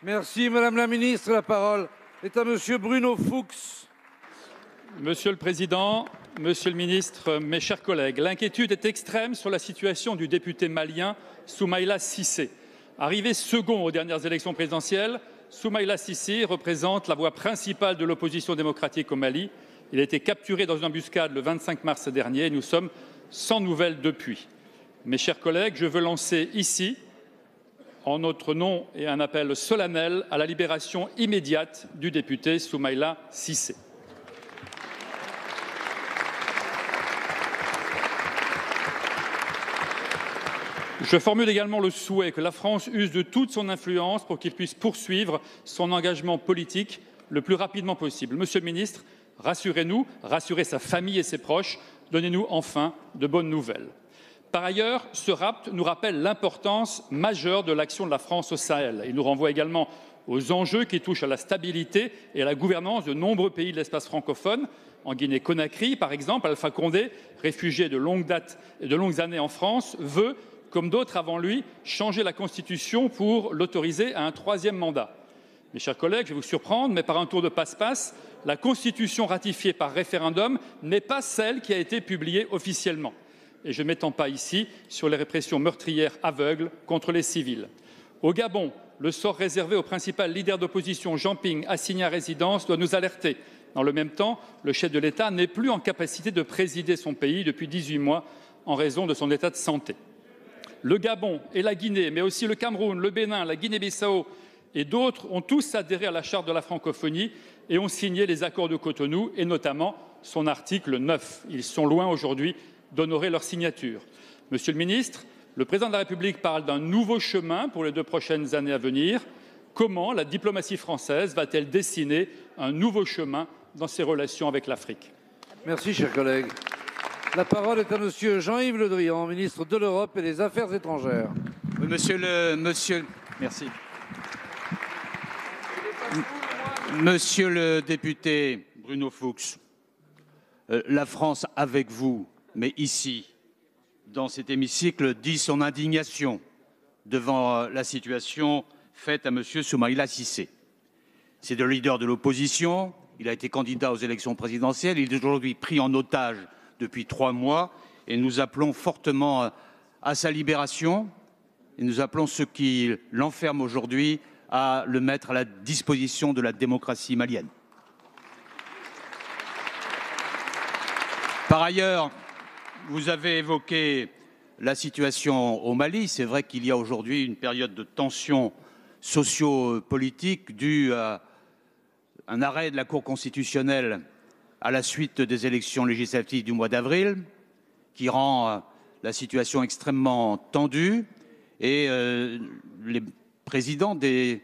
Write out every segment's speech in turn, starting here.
Merci Madame la Ministre. La parole est à Monsieur Bruno Fuchs. Monsieur le Président, Monsieur le Ministre, mes chers collègues, l'inquiétude est extrême sur la situation du député malien Soumaïla Cissé. Arrivé second aux dernières élections présidentielles, Soumaïla Cissé représente la voix principale de l'opposition démocratique au Mali. Il a été capturé dans une embuscade le 25 mars dernier et nous sommes sans nouvelles depuis. Mes chers collègues, je veux lancer ici, en notre nom et un appel solennel à la libération immédiate du député Soumaïla Cissé. Je formule également le souhait que la France use de toute son influence pour qu'il puisse poursuivre son engagement politique le plus rapidement possible. Monsieur le ministre, rassurez-nous, rassurez sa famille et ses proches, donnez-nous enfin de bonnes nouvelles. Par ailleurs, ce rapt nous rappelle l'importance majeure de l'action de la France au Sahel. Il nous renvoie également aux enjeux qui touchent à la stabilité et à la gouvernance de nombreux pays de l'espace francophone. En Guinée-Conakry, par exemple, Alpha Condé, réfugié de longue date et de longues années en France, veut, comme d'autres avant lui, changer la Constitution pour l'autoriser à un troisième mandat. Mes chers collègues, je vais vous surprendre, mais par un tour de passe-passe, la Constitution ratifiée par référendum n'est pas celle qui a été publiée officiellement. Et je ne m'étends pas ici sur les répressions meurtrières aveugles contre les civils. Au Gabon, le sort réservé au principal leader d'opposition, Jean Ping, assigné à résidence, doit nous alerter. Dans le même temps, le chef de l'État n'est plus en capacité de présider son pays depuis 18 mois en raison de son état de santé. Le Gabon et la Guinée, mais aussi le Cameroun, le Bénin, la Guinée-Bissau et d'autres ont tous adhéré à la charte de la francophonie et ont signé les accords de Cotonou et notamment son article 9. Ils sont loin aujourd'hui d'honorer leur signature. Monsieur le ministre, le président de la République parle d'un nouveau chemin pour les 2 prochaines années à venir. Comment la diplomatie française va-t-elle dessiner un nouveau chemin dans ses relations avec l'Afrique? Merci, chers collègues. La parole est à Monsieur Jean-Yves Le Drian, ministre de l'Europe et des Affaires étrangères. Merci. Monsieur le député Bruno Fuchs, la France avec vous, mais ici, dans cet hémicycle, dit son indignation devant la situation faite à Monsieur Soumaïla Cissé. C'est le leader de l'opposition, il a été candidat aux élections présidentielles, il est aujourd'hui pris en otage depuis 3 mois et nous appelons fortement à sa libération et nous appelons ceux qui l'enferment aujourd'hui à le mettre à la disposition de la démocratie malienne. Par ailleurs, vous avez évoqué la situation au Mali. C'est vrai qu'il y a aujourd'hui une période de tension socio-politique due à un arrêt de la Cour constitutionnelle à la suite des élections législatives du mois d'avril, qui rend la situation extrêmement tendue. Et les présidents des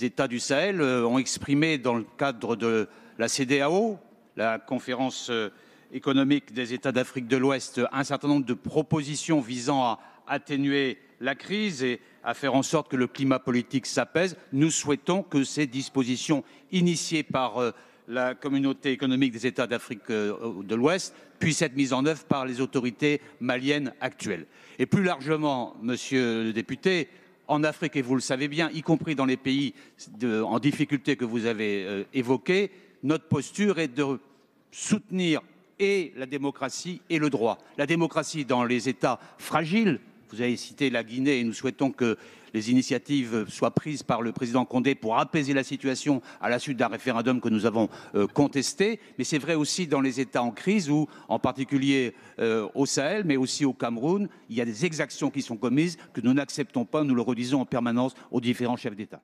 États du Sahel ont exprimé dans le cadre de la CEDEAO, la conférence économique des États d'Afrique de l'Ouest, un certain nombre de propositions visant à atténuer la crise et à faire en sorte que le climat politique s'apaise. Nous souhaitons que ces dispositions initiées par la communauté économique des États d'Afrique de l'Ouest puissent être mises en œuvre par les autorités maliennes actuelles. Et plus largement, monsieur le député, en Afrique, et vous le savez bien, y compris dans les pays en difficulté que vous avez évoqués, notre posture est de soutenir et la démocratie et le droit. La démocratie dans les États fragiles, vous avez cité la Guinée et nous souhaitons que les initiatives soient prises par le président Condé pour apaiser la situation à la suite d'un référendum que nous avons contesté. Mais c'est vrai aussi dans les États en crise où, en particulier au Sahel, mais aussi au Cameroun, il y a des exactions qui sont commises que nous n'acceptons pas, nous le redisons en permanence aux différents chefs d'État.